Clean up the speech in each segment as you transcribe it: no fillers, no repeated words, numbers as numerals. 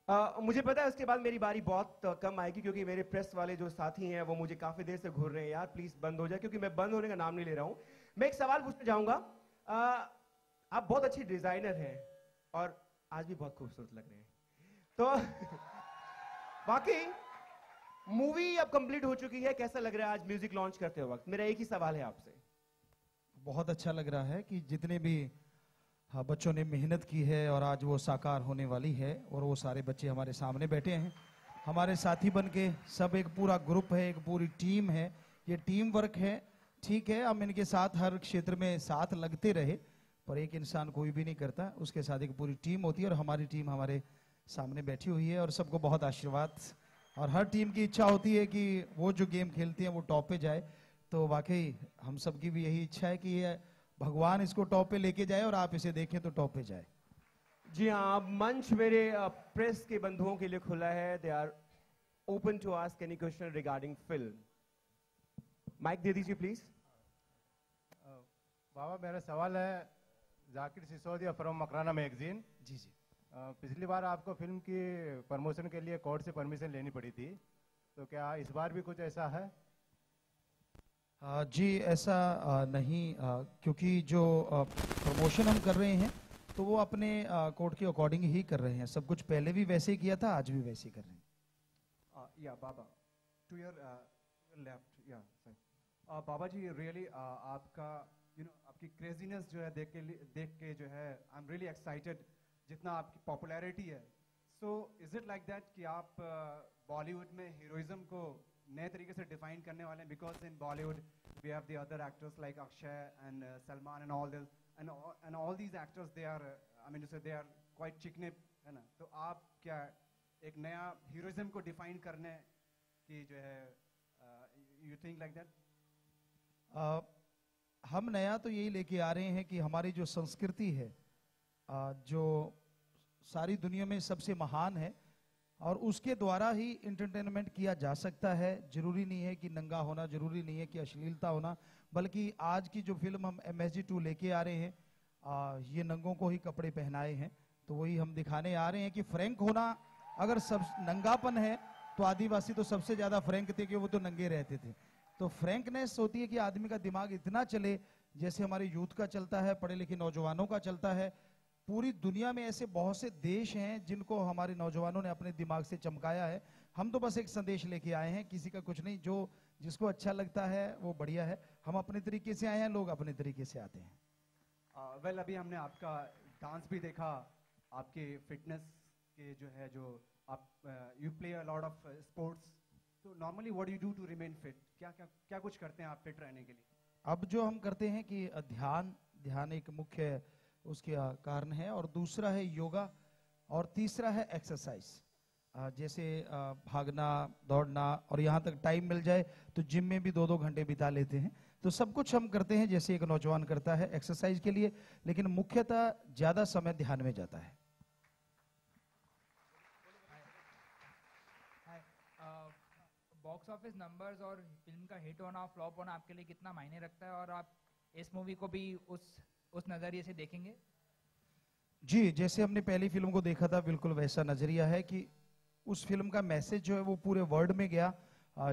मुझे पता है उसके बाद मेरी बारी बहुत कम आएगी, क्योंकि मेरे प्रेस वाले जो साथी हैं वो मुझे काफी देर से घूर रहे हैं। यार प्लीज बंद हो जाए, क्योंकि मैं बंद होने का नाम नहीं ले रहा हूं। मैं एक सवाल पूछना चाहूंगा। आप बहुत अच्छी डिजाइनर हैं और आज भी बहुत खूबसूरत लग रहे हैं। तो बाकी मूवी अब कंप्लीट हो चुकी है, कैसा लग रहा है आज म्यूजिक लॉन्च करते वक्त? मेरा एक ही सवाल है आपसे। बहुत अच्छा लग रहा है कि जितने भी बच्चों ने मेहनत की है और आज वो साकार होने वाली है, और वो सारे बच्चे हमारे सामने बैठे हैं हमारे साथी बन के। सब एक पूरा ग्रुप है, एक पूरी टीम है, ये टीम वर्क है। ठीक है, हम इनके साथ हर क्षेत्र में साथ लगते रहे, पर एक इंसान कोई भी नहीं करता, उसके साथ एक पूरी टीम होती है, और हमारी टीम हमारे सामने बैठी हुई है और सबको बहुत आशीर्वाद। और हर टीम की इच्छा होती है कि वो जो गेम खेलती है वो टॉप पे जाए। तो वाकई हम सबकी भी यही इच्छा है कि ये भगवान इसको टॉप पे लेके जाए और आप इसे देखें तो टॉप पे जाए। जी हाँ, अब मंच मेरे प्रेस के बंधुओं के लिए खुला है। They are open to ask any question regarding film. Mic दे दीजिए प्लीज। बाबा, मेरा सवाल है जाकिर सिसोदिया फ्रॉम मकराना मैगजीन। जी जी। पिछली बार आपको फिल्म की प्रमोशन के लिए कोर्ट से परमिशन लेनी पड़ी थी, तो क्या इस बार भी कुछ ऐसा है? जी ऐसा नहीं, क्योंकि जो प्रमोशन हम कर रहे हैं तो वो अपने कोड के अकॉर्डिंग ही कर रहे हैं। सब कुछ पहले भी वैसे ही किया था, आज भी वैसे ही कर रहे हैं। या बाबा, टू योर लेफ्ट, या सर। बाबा जी, रियली आपका आपकी क्रेजीनेस जो है देख के जो है आई एम रियली एक्साइटेड, जितना आपकी पॉपुलैरिटी है। So is it like that कि आप बॉलीवुड में हीरोइज्म को नए तरीके से डिफाइन करने वाले हैं? Because in Bollywood we have the other actors like Akshay and Salman and all this and all these actors, they are I mean to say they are quite चिकने, है ना? तो आप क्या एक नया हीरोइज्म को डिफाइन करने की जो है यू थिंक लाइक दैट? हम नया तो यही लेके आ रहे हैं कि हमारी जो संस्कृति है जो सारी दुनिया में सबसे महान है, और उसके द्वारा ही इंटरटेनमेंट किया जा सकता है। जरूरी नहीं है कि नंगा होना, जरूरी नहीं है कि अश्लीलता होना, बल्कि आज की जो फिल्म हम MSG2 लेके आ रहे हैं ये नंगों को ही कपड़े पहनाए हैं। तो वही हम दिखाने आ रहे हैं कि फ्रैंक होना, अगर सब नंगापन है तो आदिवासी तो सबसे ज्यादा फ्रैंक थे कि वो तो नंगे रहते थे। तो फ्रैंकनेस होती है कि आदमी का दिमाग इतना चले, जैसे हमारे यूथ का चलता है, पढ़े लिखे नौजवानों का चलता है। पूरी दुनिया में ऐसे बहुत से देश हैं जिनको हमारे नौजवानों ने अपने दिमाग से चमकाया है। हम तो बस एक संदेश लेके आए हैं, किसी का कुछ नहीं, जो जिसको अच्छा लगता है वो बढ़िया है। हम अपने तरीके से आए हैं, लोग अपने तरीके से आते हैं। वेल, अभी हमने आपका डांस भी देखा, आपके फिटनेस के जो है, जो आप you play a lot of sports, तो normally what do you do to remain fit? क्या क्या क्या कुछ करते हैं आप फिट रहने के लिए? अब जो हम करते हैं कि ध्यान एक मुख्य उसके कारण है, और दूसरा है योगा, और तीसरा है एक्सरसाइज, जैसे भागना, दौड़ना, और यहाँ तक टाइम मिल जाए तो जिम में भी 2-2 घंटे बिता लेते हैं। तो सब कुछ हम करते हैं जैसे एक नौजवान करता है एक्सरसाइज के लिए, लेकिन मुख्यतः ज्यादा समय ध्यान में जाता है। बॉक्स ऑफिस नंबर्स और फिल्म का हिट होना फ्लॉप होना आपके लिए कितना मायने रखता है, और आप इस मूवी को भी उस नजरिए से देखेंगे? जी, जैसे हमने पहली फिल्म को देखा था, बिल्कुल वैसा नजरिया है कि उस फिल्म का मैसेज जो है वो पूरे वर्ल्ड में गया।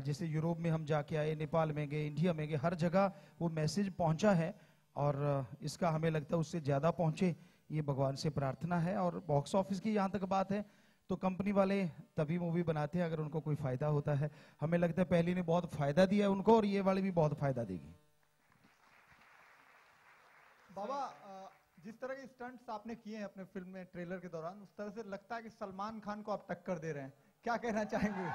जैसे यूरोप में हम जाके आए, नेपाल में गए, इंडिया में गए, हर जगह वो मैसेज पहुंचा है, और इसका हमें लगता है उससे ज्यादा पहुंचे, ये भगवान से प्रार्थना है। और बॉक्स ऑफिस की यहाँ तक बात है तो कंपनी वाले तभी मूवी बनाते हैं अगर उनको कोई फायदा होता है। हमें लगता है पहली ने बहुत फायदा दिया है उनको, और ये वाली भी बहुत फायदा देगी। बाबा, जिस तरह के स्टंट्स आपने किए हैं अपने फिल्म में ट्रेलर के दौरान, उस तरह से लगता है कि सलमान खान को आप टक्कर दे रहे हैं, क्या कहना चाहेंगे?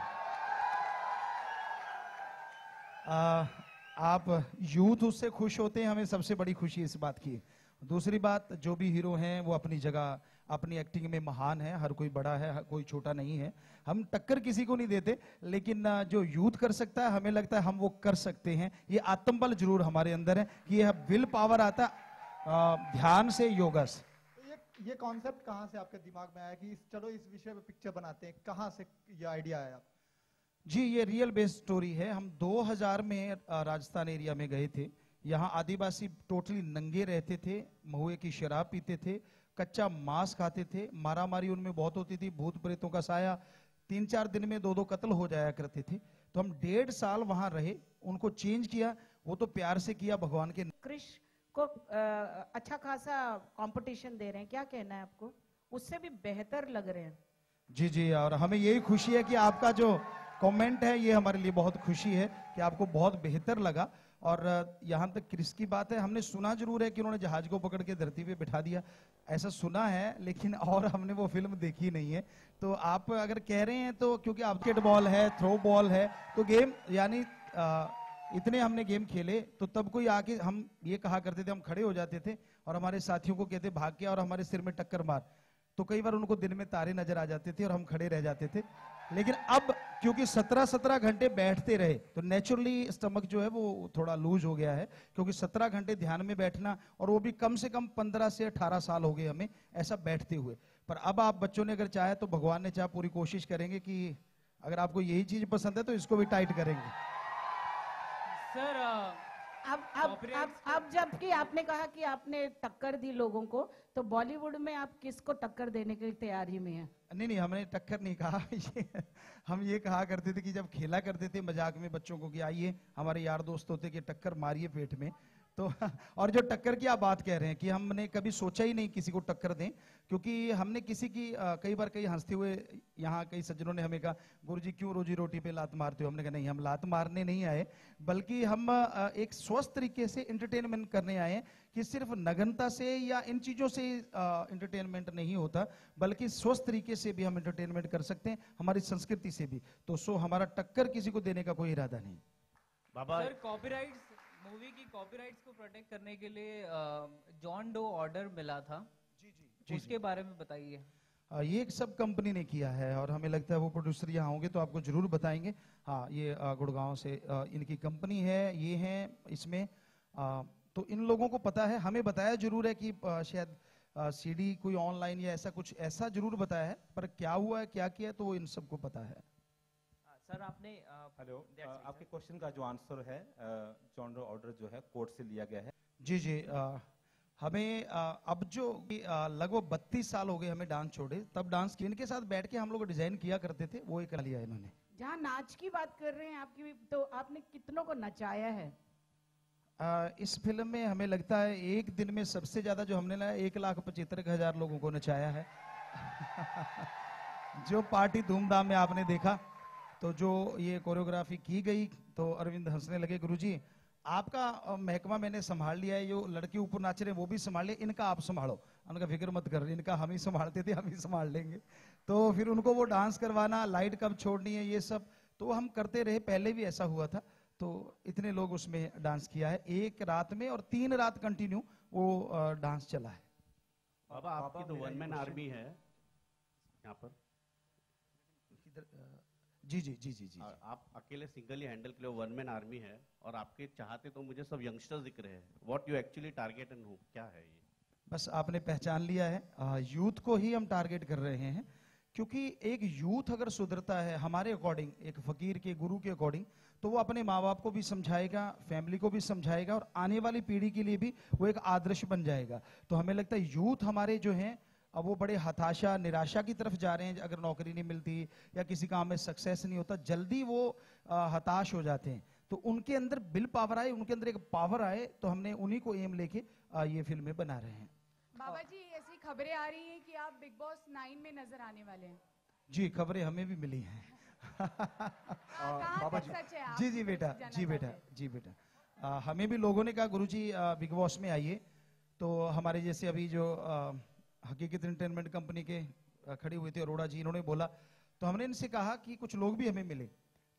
आप यूथ उससे खुश होते हैं, हमें सबसे बड़ी खुशी इस बात की। दूसरी बात, जो भी हीरो हैं वो अपनी जगह अपनी एक्टिंग में महान है, हर कोई बड़ा है, कोई छोटा नहीं है। हम टक्कर किसी को नहीं देते, लेकिन जो यूथ कर सकता है हमें लगता है हम वो कर सकते हैं। ये आत्मबल जरूर हमारे अंदर है कि ये विल पावर आता ध्यान से, योगा से। तो ये कॉन्सेप्ट कहाँ से आपके दिमाग में आया कि चलो इस विषय पे पिक्चर बनाते हैं? कहाँ से ये आइडिया आया? जी, ये रियल बेस्ड स्टोरी है। हम 2000 में राजस्थान एरिया में गए थे यहाँ आदिवासी टोटली नंगे रहते थे, महुए की शराब पीते थे, कच्चा मांस खाते थे, मारामारी उनमें बहुत होती थी, भूत प्रेतों का साया, 3-4 दिन में 2-2 कत्ल हो जाया करते थे। तो हम 1.5 साल वहां रहे, उनको चेंज किया, वो तो प्यार से किया भगवान के। क्रिश को अच्छा खासा कंपटीशन दे रहे हैं, क्या कहना है आपको? उससे भी बेहतर लग रहे हैं। जी जी, और हमें यही खुशी है कि आपका जो कमेंट है ये हमारे लिए बहुत खुशी है कि आपको बहुत बेहतर लगा। और यहाँ तक क्रिस की बात है, हमने सुना जरूर है कि उन्होंने जहाज को पकड़ के धरती पे बिठा दिया, ऐसा सुना है, लेकिन और हमने वो फिल्म देखी नहीं है। तो आप अगर कह रहे हैं तो क्योंकि बास्केटबॉल है, थ्रो बॉल है, तो गेम यानी इतने हमने गेम खेले, तो तब कोई आके हम ये कहा करते थे, हम खड़े हो जाते थे और हमारे साथियों को कहते भाग के और हमारे सिर में टक्कर मार। तो कई बार उनको दिन में तारे नजर आ जाते थे और हम खड़े रह जाते थे। लेकिन अब क्योंकि 17-17 घंटे बैठते रहे तो नेचुरली स्टमक जो है वो थोड़ा लूज हो गया है, क्योंकि 17 घंटे ध्यान में बैठना, और वो भी कम से कम 15 से 18 साल हो गए हमें ऐसा बैठते हुए। पर अब आप बच्चों ने अगर चाहे तो भगवान ने चाहे पूरी कोशिश करेंगे कि अगर आपको यही चीज पसंद है तो इसको भी टाइट करेंगे। सर अब जबकि आपने कहा कि आपने टक्कर दी लोगों को, तो बॉलीवुड में आप किसको टक्कर देने की तैयारी में हैं? नहीं, हमने टक्कर नहीं कहा हम ये कहा करते थे कि जब खेला करते थे मजाक में बच्चों को कि आइए, हमारे यार दोस्त होते कि टक्कर मारिए पेट में, तो और जो टक्कर की आप बात कह रहे हैं कि हमने कभी सोचा ही नहीं किसी को टक्कर दें, क्योंकि हमने किसी की कई बार कई हंसते हुए यहाँ कई सज्जनों ने हमें कहा गुरुजी क्यों रोजी रोटी पे लात मारते हो। हमने कहा नहीं, हम लात मारने नहीं आए, बल्कि हम एक स्वस्थ तरीके से एंटरटेनमेंट करने आए हैं कि सिर्फ नग्नता से या इन चीजों से एंटरटेनमेंट नहीं होता, बल्कि स्वस्थ तरीके से भी हम एंटरटेनमेंट कर सकते हैं, हमारी संस्कृति से भी। तो हमारा टक्कर किसी को देने का कोई इरादा नहीं। बाबा सर, कॉपीराइट्स, मूवी की कॉपीराइट्स को प्रोटेक्ट करने के लिए जॉन डो ऑर्डर मिला था, जी उसके बारे में बताइए। ये एक सब कंपनी ने किया है और हमें लगता है वो प्रोड्यूसर यहाँ होंगे तो आपको जरूर बताएंगे। हाँ, ये गुड़गांव से इनकी कंपनी है, ये है इसमें, तो इन लोगों को पता है, हमें बताया जरूर है कि शायद सीडी कोई ऑनलाइन या ऐसा कुछ ऐसा जरूर बताया है, पर क्या हुआ है क्या किया है तो वो इन सबको पता है। सर आपने हेलो, आपके क्वेश्चन का जो आंसर है, जॉन डो ऑर्डर जो है कोर्ट से लिया गया है। जी जी, हमें अब जो लगभग 32 साल हो गए हमें डांस छोड़े, तब डांस इनके साथ बैठ के हम लोग डिजाइन किया करते थे, वो एक लिया इन्होंने। जहाँ नाच की बात कर रहे हैं आपकी, तो आपने कितनों को नचाया है? इस फिल्म में हमें लगता है एक दिन में सबसे ज्यादा जो हमने लाया 1,75,000 लोगों को नचाया है जो पार्टी धूमधाम में आपने देखा, तो जो ये कोरियोग्राफी की गई तो अरविंद हंसने लगे, गुरुजी आपका महकमा मैंने संभाल लिया है, जो लड़के ऊपर नाच रहे हैं वो भी संभाल लिया, इनका आप संभालो। उनका फिक्र मत कर, इनका हम ही संभालते थे, हम ही संभाल लेंगे। तो फिर उनको वो डांस करवाना, लाइट कब छोड़नी है, ये सब तो हम करते रहे, पहले भी ऐसा हुआ था। तो इतने लोग उसमें डांस किया है एक रात में, और 3 रात कंटिन्यू वो डांस चला है। बाबा आपकी तो वन मैन आर्मी है यहाँ पर, जी जी जी जी जी, आप अकेले सिंगल ही हैंडल के लिए वन मैन आर्मी है, और आपके चाहते तो मुझे सब यंगस्टर्स दिख रहे हैं। What you actually target and who, क्या है ये? बस आपने पहचान लिया है, यूथ को ही हम टारगेट कर रहे हैं, क्योंकि एक यूथ अगर सुधरता है हमारे अकॉर्डिंग, एक फकीर के गुरु के अकॉर्डिंग, तो वो अपने माँ बाप को भी समझाएगा, फैमिली को भी समझाएगा, और आने वाली पीढ़ी के लिए भी वो एक आदर्श बन जाएगा। तो हमें लगता है यूथ हमारे जो हैं अब वो बड़े हताशा निराशा की तरफ जा रहे हैं, अगर नौकरी नहीं मिलती या किसी काम में सक्सेस नहीं होता, जल्दी वो हताश हो जाते हैं। तो उनके अंदर विल पावर आए, उनके अंदर एक पावर आए, तो हमने उन्हीं को एम लेके ये फिल्में बना रहे हैं। बाबा जी, ऐसी खबरें आ रही हैं कि आप बिग बॉस 9 में नजर आने वाले हैं। जी, खबरें हमें भी मिली हैं बाबा जी, सच है? जी जी बेटा, जी बेटा, जी बेटा, हमें भी लोगों ने कहा गुरुजी बिग बॉस में आइए। तो हमारे जैसे अभी जो हकीकत एंटरटेनमेंट कंपनी के खड़ी हुई थी अरोड़ा जी, इन्होंने बोला, तो हमने इनसे कहा कि कुछ लोग भी हमें मिले,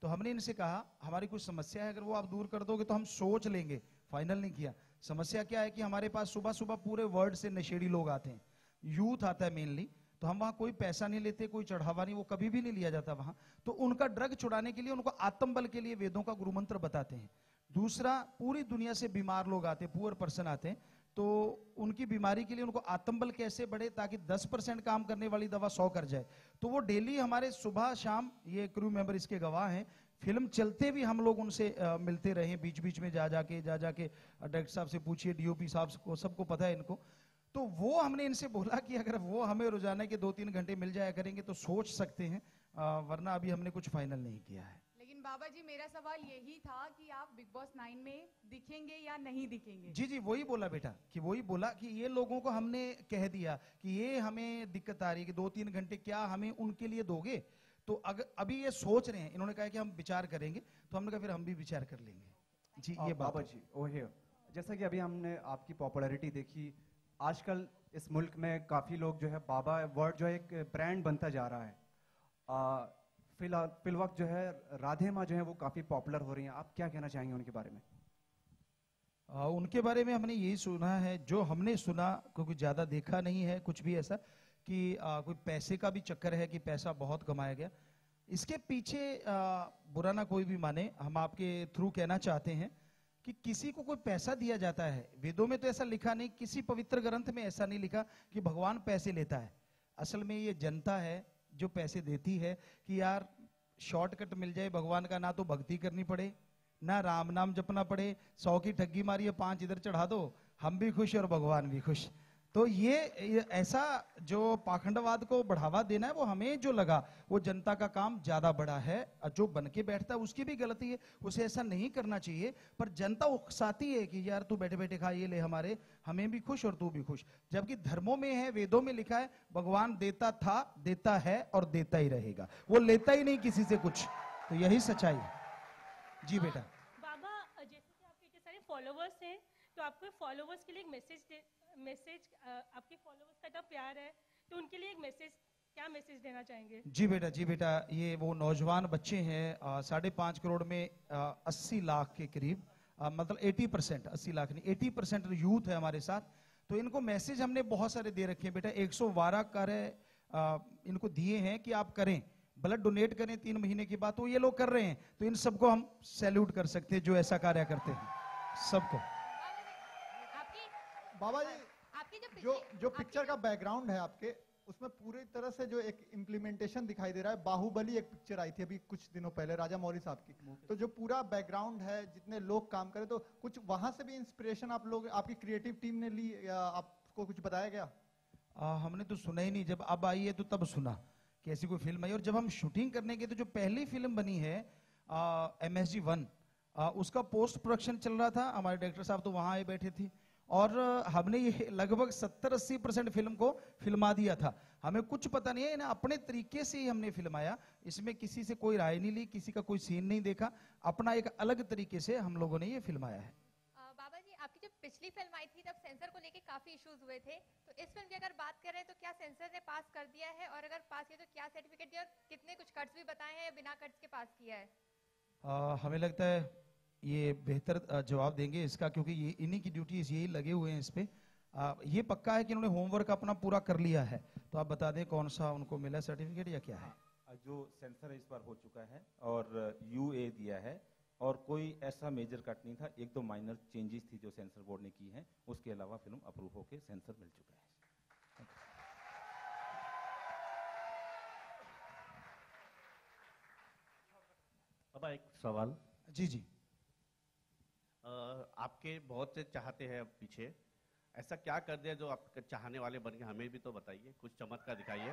तो हमने इनसे कहा हमारी कुछ समस्या है, अगर वो आप दूर कर दोगे तो हम सोच लेंगे, फाइनल नहीं किया। समस्या क्या है कि हमारे पास सुबह सुबह पूरे वर्ल्ड से नशेड़ी लोग आते हैं, यूथ आता है मेनली, तो हम वहां कोई पैसा नहीं लेते, कोई चढ़ावा नहीं, वो कभी भी नहीं लिया जाता वहां। तो उनका ड्रग छुड़ाने के लिए, उनको आत्मबल के लिए वेदों का गुरु मंत्र बताते हैं। दूसरा, पूरी दुनिया से बीमार लोग आते हैं, पुअर पर्सन आते हैं, तो उनकी बीमारी के लिए उनको आत्मबल कैसे बढ़े, ताकि 10% काम करने वाली दवा 100 कर जाए। तो वो डेली हमारे सुबह शाम, ये क्रू मेंबर इसके गवाह हैं फिल्म चलते भी हम लोग उनसे मिलते रहे, बीच बीच में जा जाके डायरेक्टर साहब से पूछिए, डीओपी साहब को, सबको पता है इनको। तो वो हमने इनसे बोला कि अगर वो हमें रोजाना के 2-3 घंटे मिल जाया करेंगे तो सोच सकते हैं, वरना अभी हमने कुछ फाइनल नहीं किया है। लेकिन बाबा जी मेरा सवाल यही था कि आप बिग बॉस 9 में दिखेंगे या नहीं दिखेंगे? जी जी, वही बोला बेटा, कि वही बोला कि ये लोगों को हमने कह दिया कि ये हमें दिक्कत आ रही है कि 2-3 घंटे क्या हमें उनके लिए दोगे? तो अगर अभी ये सोच रहे हैं, इन्होंने कहा कि हम विचार करेंगे, तो हमने कहा फिर हम भी विचार कर लेंगे। जी ये बाबा जी ओहे, जैसा कि अभी हमने आपकी पॉपुलैरिटी देखी, आजकल इस मुल्क में काफ़ी लोग जो है बाबा वर्ड जो है एक ब्रांड बनता जा रहा है। फिल वक्त जो है राधे माँ जो है वो काफ़ी पॉपुलर हो रही हैं, आप क्या कहना चाहेंगे उनके बारे में? उनके बारे में हमने यही सुना है, जो हमने सुना, क्योंकि ज़्यादा देखा नहीं है कुछ भी ऐसा, कि कोई पैसे का भी चक्कर है कि पैसा बहुत कमाया गया। इसके पीछे बुरा ना कोई भी माने, हम आपके थ्रू कहना चाहते हैं कि किसी को कोई पैसा दिया जाता है, वेदों में तो ऐसा लिखा नहीं, किसी पवित्र ग्रंथ में ऐसा नहीं लिखा कि भगवान पैसे लेता है। असल में ये जनता है जो पैसे देती है कि यार शॉर्टकट मिल जाए भगवान का, ना तो भक्ति करनी पड़े, ना राम नाम जपना पड़े, 100 की ठगी मारी है 5 इधर चढ़ा दो, हम भी खुश और भगवान भी खुश। तो ये ऐसा जो पाखंडवाद को बढ़ावा देना है, वो हमें जो लगा वो जनता का काम ज्यादा बड़ा है, जो बन के बैठता है उसकी भी गलती है, उसे ऐसा नहीं करना चाहिए। पर जनता उकसाती है कि यार तू बैठे बैठे खा, ये ले हमारे, हमें भी खुश और तू भी खुश। जबकि धर्मों में है, वेदों में लिखा है, भगवान देता था, देता है और देता ही रहेगा, वो लेता ही नहीं किसी से कुछ। तो यही सच्चाई है। जी बेटा। बाबा, जैसे कि आपके इतने सारे फॉलोवर्स हैं, तो आपको फॉलोवर्स के लिए एक मैसेज आपके फॉलोवर्स का इतना प्यार है, तो उनके लिए एक मैसेज, क्या मैसेज देना चाहेंगे? जी बेटा, ये वो नौजवान बच्चे हैं, 5.5 करोड़ में 80 लाख के करीब, मतलब 80%, 80 लाख नहीं, 80% यूथ है हमारे साथ। तो इनको मैसेज हमने बहुत सारे दे रखे हैं बेटा। 112 कार्य इनको दिए हैं कि आप करें, ब्लड डोनेट करें 3 महीने के बाद, तो ये लोग कर रहे हैं। तो इन सबको हम सैल्यूट कर सकते हैं जो ऐसा कार्य करते हैं, सबको। बाबा जी, जो पिक्चर का बैकग्राउंड है आपके, उसमें पूरी तरह से जो एक इम्प्लीमेंटेशन दिखाई दे रहा है, बाहुबली एक पिक्चर आई थी अभी कुछ दिनों पहले राजा मौली साहब की, तो जो पूरा बैकग्राउंड है, जितने लोग काम करे, तो कुछ वहां से भी इंस्पिरेशन आप लोग, आपकी क्रिएटिव टीम ने ली या आपको कुछ बताया गया? हमने तो सुना ही नहीं, जब अब आई है तो तब सुना कि ऐसी कोई फिल्म आई। और जब हम शूटिंग करने गए तो जो पहली फिल्म बनी है MSG1, उसका पोस्ट प्रोडक्शन चल रहा था, हमारे डायरेक्टर साहब तो वहां आए बैठे थे, और हमने ये लगभग 70-80% फिल्म को फिल्मा दिया था। हमें कुछ पता नहीं है, ना अपने तरीके से ही हमने फिल्माया, इसमें किसी से कोई राय नहीं ली, किसी का कोई सीन नहीं देखा, अपना एक अलग तरीके से हम लोगों ने ये फिल्माया है। बाबा जी, आपकी जो पिछली फिल्म आई थी तब सेंसर को लेके काफी इश्यूज हुए थे, तो इस फिल्म की अगर बात करें तो क्या सेंसर ने पास कर दिया है, और अगर पास किया तो क्या सर्टिफिकेट दिया, और कितने कुछ कट्स भी बताए हैं या बिना कट्स के पास किया है? हमें लगता है ये बेहतर जवाब देंगे इसका, क्योंकि ये इन्हीं की ड्यूटीज यही लगे हुए हैं इस पे। ये पक्का है कि उन्होंने होमवर्क अपना पूरा कर लिया है, तो आप बता दें कौन सा उनको मिला सर्टिफिकेट या क्या है? जो सेंसर इस बार हो चुका है और UA दिया है, और कोई ऐसा मेजर कट नहीं था, 1-2 माइनर चेंजेस थी जो सेंसर बोर्ड ने की है, उसके अलावा फिल्म अप्रूव होकर सेंसर मिल चुका है। अब एक सवाल। जी। आपके बहुत से चाहते हैं पीछे, ऐसा क्या कर दिया जो आप चाहने वाले बन गए? हमें भी तो बताइए, कुछ चमत्कार दिखाइए।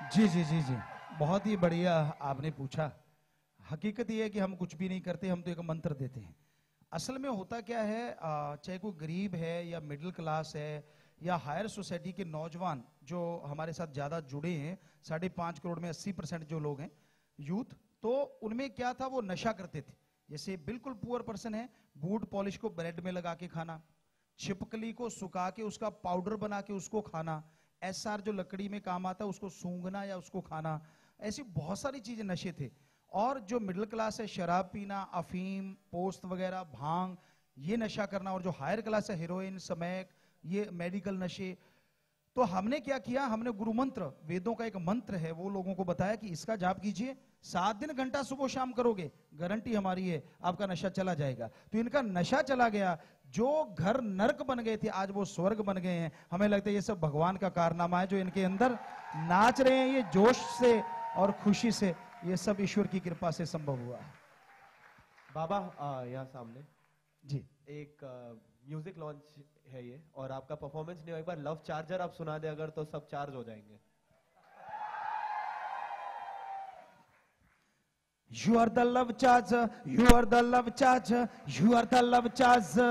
जी, बहुत ही बढ़िया आपने पूछा। हकीकत ये है कि हम कुछ भी नहीं करते, हम तो एक मंत्र देते हैं। असल में होता क्या है, चाहे कोई गरीब है या मिडिल क्लास है या हायर सोसाइटी के नौजवान जो हमारे साथ ज्यादा जुड़े हैं, 5.5 करोड़ में 80% जो लोग हैं यूथ, तो उनमें क्या था, वो नशा करते थे। जैसे बिल्कुल पुअर पर्सन है, बूट पॉलिश को ब्रेड में लगा के खाना, छिपकली को सुखा के उसका पाउडर बना के उसको खाना, SR जो लकड़ी में काम आता है उसको सूंघना या उसको खाना, ऐसी बहुत सारी चीजें नशे थे। और जो मिडिल क्लास है, शराब पीना, अफीम, पोस्त वगैरह, भांग, ये नशा करना। और जो हायर क्लास है, हीरोइन, स्मैक, ये मेडिकल नशे। तो हमने क्या किया, हमने गुरु मंत्र, वेदों का एक मंत्र है, वो लोगों को बताया कि इसका जाप कीजिए, 7 दिन घंटा सुबह शाम करोगे, गारंटी हमारी है आपका नशा चला जाएगा। तो इनका नशा चला गया, जो घर नरक बन गए थे आज वो स्वर्ग बन गए हैं। हमें लगता है ये सब भगवान का कारनामा है, जो इनके अंदर नाच रहे हैं ये जोश से और खुशी से, ये सब ईश्वर की कृपा से संभव हुआ है। बाबा यहाँ सामने जी एक म्यूजिक लॉन्च है ये, और आपका परफॉर्मेंस नहीं हो, एक बार लव चार्जर आप सुना दे अगर, तो सब चार्ज हो जाएंगे। You are the love charger, you are the love charger, you are the love charger.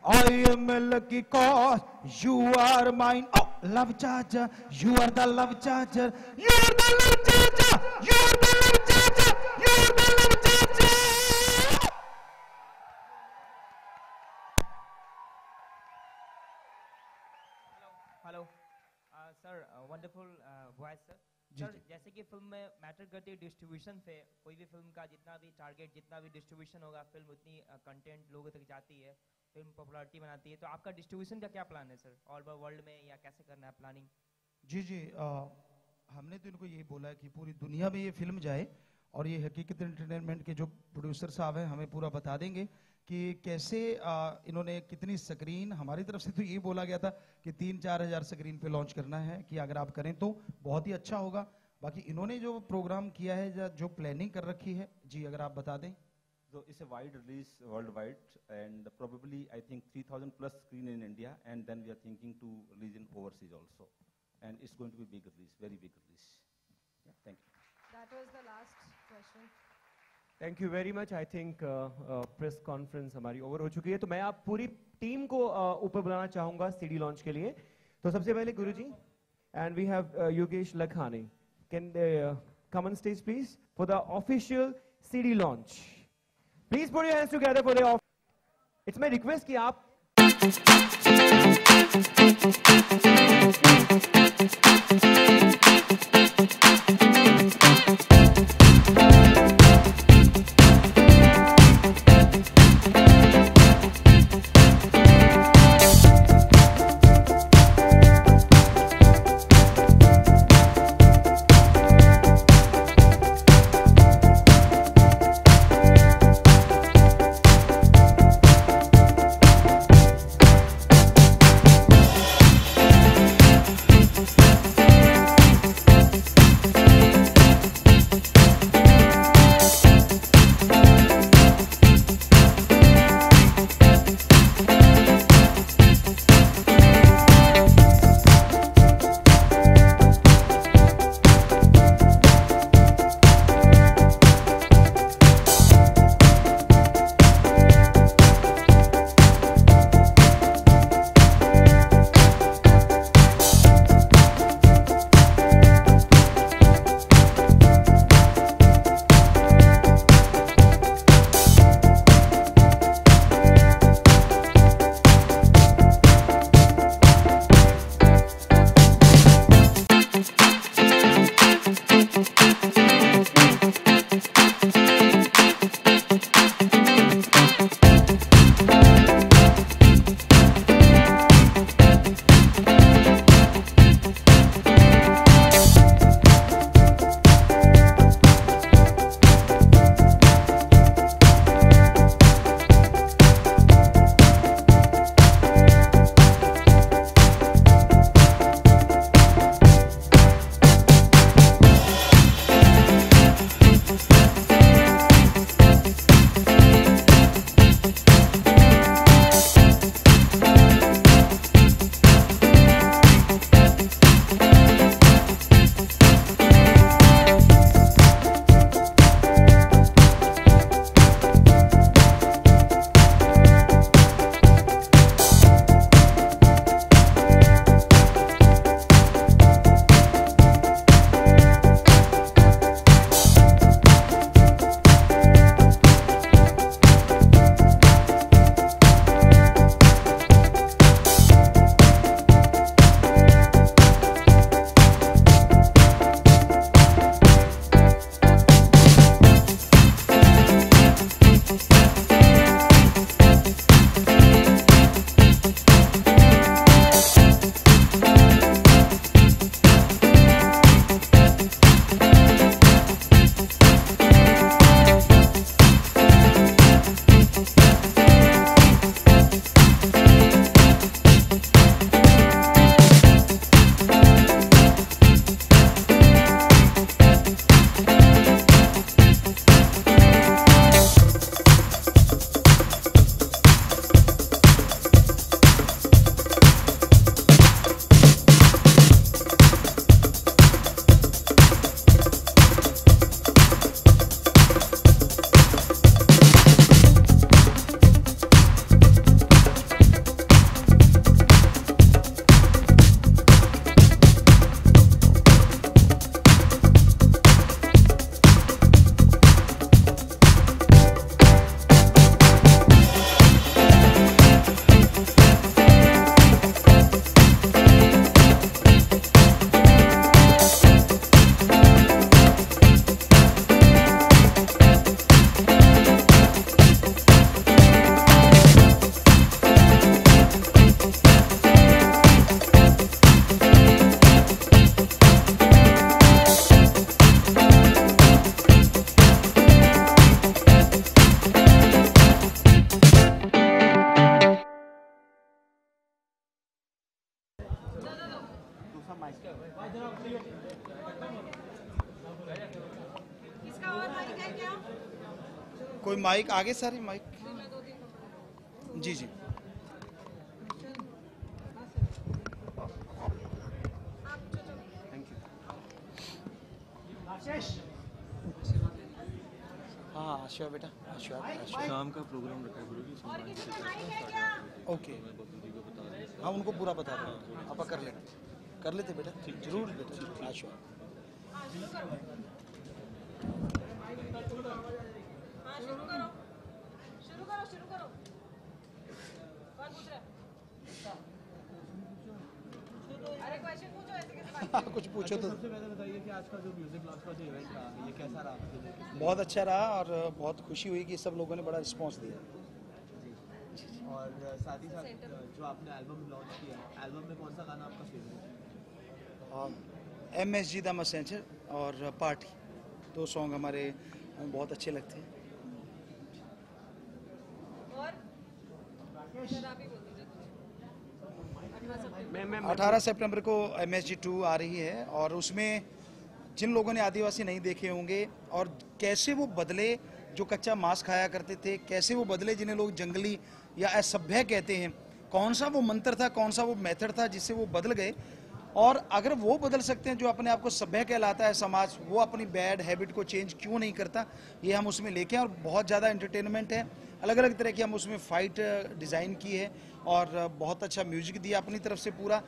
I am lucky cause you are mine. Oh, love charger, you are the love charger, you are the love charger, you are the love charger, you are the love charger. Hello sir, wonderful voice sir. Sir जैसे कि film में matter करती है distribution पे, कोई भी film का जितना भी टारगेट, जितना भी डिस्ट्रीब्यूशन होगा, फिल्म उतनी कंटेंट लोगों तक जाती है, फिल्म पॉपुलैरिटी बनाती है। तो आपका डिस्ट्रीब्यूशन का क्या प्लान है सर, ऑल ओवर वर्ल्ड में, या कैसे करना है प्लानिंग? जी हमने तो इनको यही बोला है कि पूरी दुनिया में ये फिल्म जाए, और ये हकीकत एंटरटेनमेंट के जो प्रोड्यूसर साहब हैं हमें पूरा बता देंगे कि कैसे इन्होंने कितनी स्क्रीन, हमारी तरफ से तो ये बोला गया था कि 3-4 हज़ार स्क्रीन पे लॉन्च करना है, कि अगर आप करें तो बहुत ही अच्छा होगा। बाकी इन्होंने जो प्रोग्राम किया है, जो प्लानिंग कर रखी है, जी अगर आप बता दें। So it's a wide release worldwide, and probably I think 3,000 plus screen in India, and then we are thinking to release in overseas also, and it's going to be big release, very big release. Yeah, thank you. That was the last question. Thank you very much. I think press conference हमारी over हो चुकी है, तो मैं आप पूरी team को ऊपर बुलाना चाहूंगा सीडी लॉन्च के लिए। तो सबसे पहले गुरुजी, and we have Yogesh Lakhani, can they come on stage please for the official CD launch. Please put your hands together for the, it's my request कि आप माइक आगे सारी माइक। जी जी हाँ श्योर बेटा श्योर। शाम का प्रोग्राम रखा है गुरुजी, ओके हाँ उनको पूरा बता दो, आप कर लेते बेटा, जरूर बेटा हाँ श्योर। शुरू करो। कौन पूछ रहा है? अरे क्वेश्चन पूछो, ऐसे कैसे बात? कुछ पूछो तो। सबसे पहले बताइए कि आज का जो म्यूजिक लॉन्च का जो इवेंट रहा ये कैसा रहा? बहुत अच्छा रहा और बहुत खुशी हुई कि सब लोगों ने बड़ा रिस्पांस दिया। और साथ ही साथ जो आपने एल्बम लॉन्च किया, एल्बम में कौन सा गाना आपका फेवरेट है? MSG द मैसेंजर और पार्टी, दो सॉन्ग हमें बहुत अच्छे लगते हैं। और 18 सितंबर को MSG 2 आ रही है और उसमें जिन लोगों ने आदिवासी नहीं देखे होंगे और कैसे वो बदले जो कच्चा मांस खाया करते थे, कैसे वो बदले जिन्हें लोग जंगली या असभ्य कहते हैं, कौन सा वो मंत्र था, कौन सा वो मेथड था जिससे वो बदल गए। और अगर वो बदल सकते हैं जो अपने आप को सभ्य कहलाता है समाज, वो अपनी बैड हैबिट को चेंज क्यों नहीं करता, ये हम उसमें लेके हैं। और बहुत ज़्यादा एंटरटेनमेंट है, अलग अलग तरह की हम उसमें फाइट डिज़ाइन की है और बहुत अच्छा म्यूजिक दिया अपनी तरफ से। पूरा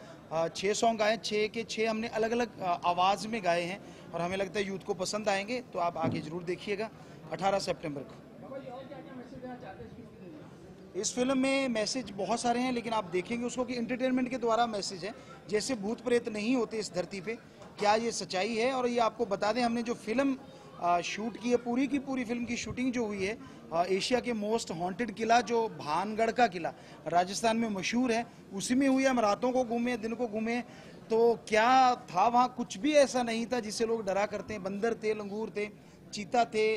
6 सॉन्ग आए, 6 के 6 हमने अलग अलग आवाज़ में गाए हैं और हमें लगता है यूथ को पसंद आएंगे, तो आप आगे ज़रूर देखिएगा 18 सितंबर को। इस फिल्म में मैसेज बहुत सारे हैं, लेकिन आप देखेंगे उसको कि इंटरटेनमेंट के द्वारा मैसेज है। जैसे भूत प्रेत नहीं होते इस धरती पे, क्या ये सच्चाई है? और ये आपको बता दें, हमने जो फिल्म शूट की है, पूरी की पूरी फिल्म की शूटिंग जो हुई है एशिया के मोस्ट हॉन्टेड किला जो भानगढ़ का किला राजस्थान में मशहूर है, उसी में हुई है। हम रातों को घूमे, दिन को घूमे, तो क्या था वहाँ? कुछ भी ऐसा नहीं था जिससे लोग डरा करते हैं। बंदर थे, लंगूर थे, चीता थे,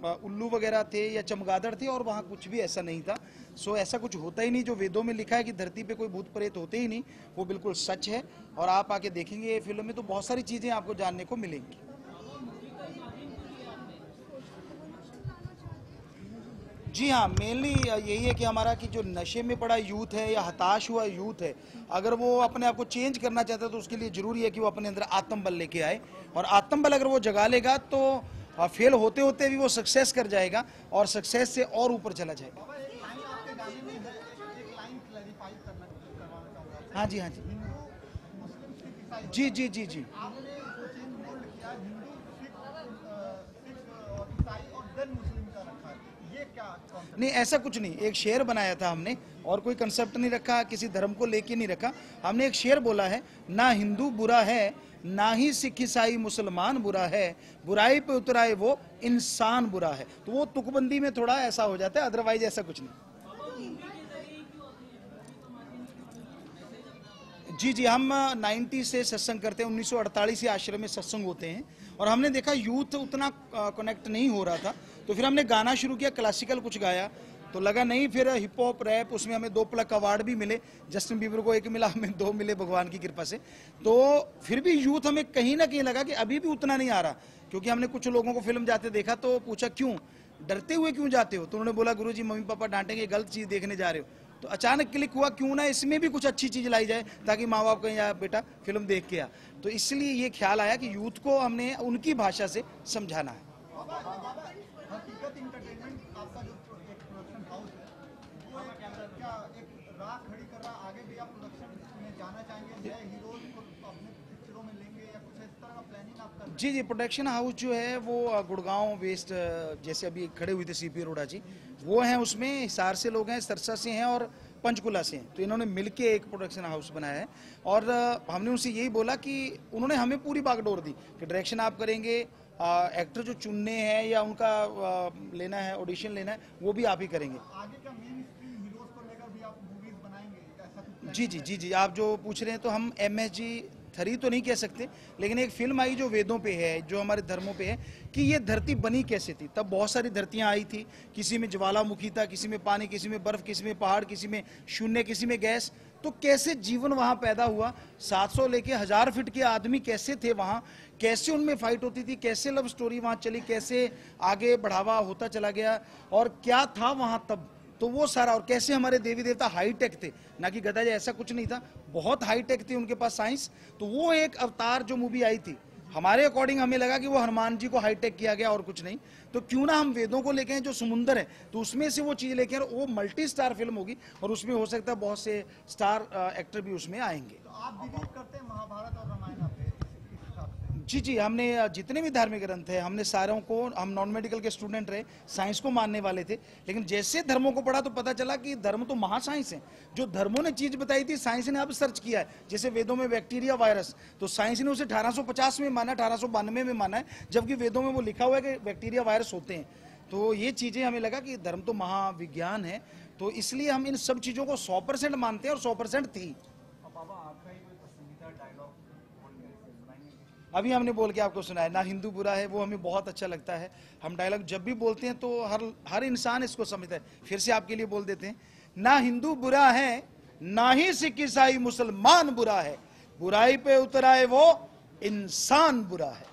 उल्लू वगैरह थे या चमगादड़ थे, और वहाँ कुछ भी ऐसा नहीं था। सो ऐसा कुछ होता ही नहीं जो वेदों में लिखा है कि धरती पे कोई भूत प्रेत होते ही नहीं, वो बिल्कुल सच है। और आप आके देखेंगे ये फिल्म में तो बहुत सारी चीज़ें आपको जानने को मिलेंगी। जी हाँ, मेनली यही है कि हमारा कि जो नशे में पड़ा यूथ है या हताश हुआ यूथ है, अगर वो अपने आप को चेंज करना चाहता है तो उसके लिए ज़रूरी है कि वो अपने अंदर आत्मबल लेके आए। और आत्मबल अगर वो जगा लेगा तो फेल होते होते भी वो सक्सेस कर जाएगा और सक्सेस से और ऊपर चला जाएगा। हाँ जी, हाँ जी, जी जी जी जी। नहीं, ऐसा कुछ नहीं, एक शेर बनाया था हमने और कोई कंसेप्ट नहीं रखा, किसी धर्म को लेके नहीं रखा। हमने एक शेर बोला है, ना हिंदू बुरा है, ना ही सिख ईसाई मुसलमान बुरा है, बुराई पे उतराए वो इंसान बुरा है। तो वो तुकबंदी में थोड़ा ऐसा हो जाता है, अदरवाइज ऐसा कुछ नहीं। जी जी, हम 90 से सत्संग करते हैं, 1948 से आश्रम में सत्संग होते हैं और हमने देखा यूथ उतना कनेक्ट नहीं हो रहा था, तो फिर हमने गाना शुरू किया, क्लासिकल कुछ गाया, तो लगा नहीं, फिर हिप हॉप रैप, उसमें हमें 2 प्लक अवार्ड भी मिले। जस्टिन बीबर को 1 मिला, हमें 2 मिले भगवान की कृपा से। तो फिर भी यूथ हमें कहीं ना कहीं लगा कि अभी भी उतना नहीं आ रहा, क्योंकि हमने कुछ लोगों को फिल्म जाते देखा तो पूछा क्यों डरते हुए क्यों जाते हो, तो उन्होंने बोला गुरुजी मम्मी पापा डांटेंगे, गलत चीज़ देखने जा रहे हो। तो अचानक क्लिक हुआ क्यों ना इसमें भी कुछ अच्छी चीज़ लाई जाए ताकि माँ बाप कहें यार बेटा फिल्म देख के आ। तो इसलिए ये ख्याल आया कि यूथ को हमने उनकी भाषा से समझाना है। जी जी, प्रोडक्शन हाउस जो है वो गुड़गांव वेस्ट, जैसे अभी खड़े हुए थे सीपी अरोड़ा जी, वो हैं, उसमें हिसार से लोग हैं, सरसा से हैं और पंचकुला से हैं, तो इन्होंने मिलके एक प्रोडक्शन हाउस बनाया है। और हमने उनसे यही बोला कि उन्होंने हमें पूरी बागडोर दी कि डायरेक्शन आप करेंगे, एक्टर जो चुनने हैं या उनका लेना है, ऑडिशन लेना है, वो भी आप ही करेंगे। जी जी जी जी, आप जो पूछ रहे हैं, तो हम MSG थरी तो नहीं कह सकते, लेकिन एक फिल्म आई जो वेदों पे है, जो हमारे धर्मों पे है कि ये धरती बनी कैसे थी। तब बहुत सारी धरतियां आई थी, किसी में ज्वालामुखी था, किसी में पानी, किसी में बर्फ, किसी में पहाड़, किसी में शून्य, किसी में गैस। तो कैसे जीवन वहां पैदा हुआ, 700 लेके 1000 फीट के आदमी कैसे थे वहां, कैसे उनमें फाइट होती थी, कैसे लव स्टोरी वहां चली, कैसे आगे बढ़ावा होता चला गया, और क्या था वहां तब, तो वो सारा, और कैसे हमारे देवी देवता हाईटेक थे, ना कि गधा जी ऐसा कुछ नहीं था, बहुत हाईटेक थी उनके पास साइंस। तो वो एक अवतार जो मूवी आई थी, हमारे अकॉर्डिंग हमें लगा कि वो हनुमान जी को हाईटेक किया गया और कुछ नहीं, तो क्यों ना हम वेदों को लेके जो समुंदर है तो उसमें से वो चीज लेके, वो मल्टी स्टार फिल्म होगी और उसमें हो सकता है बहुत से स्टार एक्टर भी उसमें आएंगे। तो आप बिलीव करते हैं महाभारत और रामायण पे? जी जी, हमने जितने भी धार्मिक ग्रंथ है हमने सारों को, हम नॉन मेडिकल के स्टूडेंट रहे, साइंस को मानने वाले थे, लेकिन जैसे धर्मों को पढ़ा तो पता चला कि धर्म तो महासाइंस है। जो धर्मों ने चीज बताई थी साइंस ने अब सर्च किया है। जैसे वेदों में बैक्टीरिया वायरस, तो साइंस ने उसे 1850 में माना, 1892 में माना है, जबकि वेदों में वो लिखा हुआ है कि बैक्टीरिया वायरस होते हैं। तो ये चीजें हमें लगा कि धर्म तो महाविज्ञान है, तो इसलिए हम इन सब चीजों को 100% मानते हैं और 100% थी। अभी हमने बोल के आपको सुनाया, ना हिंदू बुरा है, वो हमें बहुत अच्छा लगता है। हम डायलॉग जब भी बोलते हैं तो हर इंसान इसको समझता है। फिर से आपके लिए बोल देते हैं, ना हिंदू बुरा है, ना ही सिख ईसाई मुसलमान बुरा है, बुराई पे उतर आए वो इंसान बुरा है।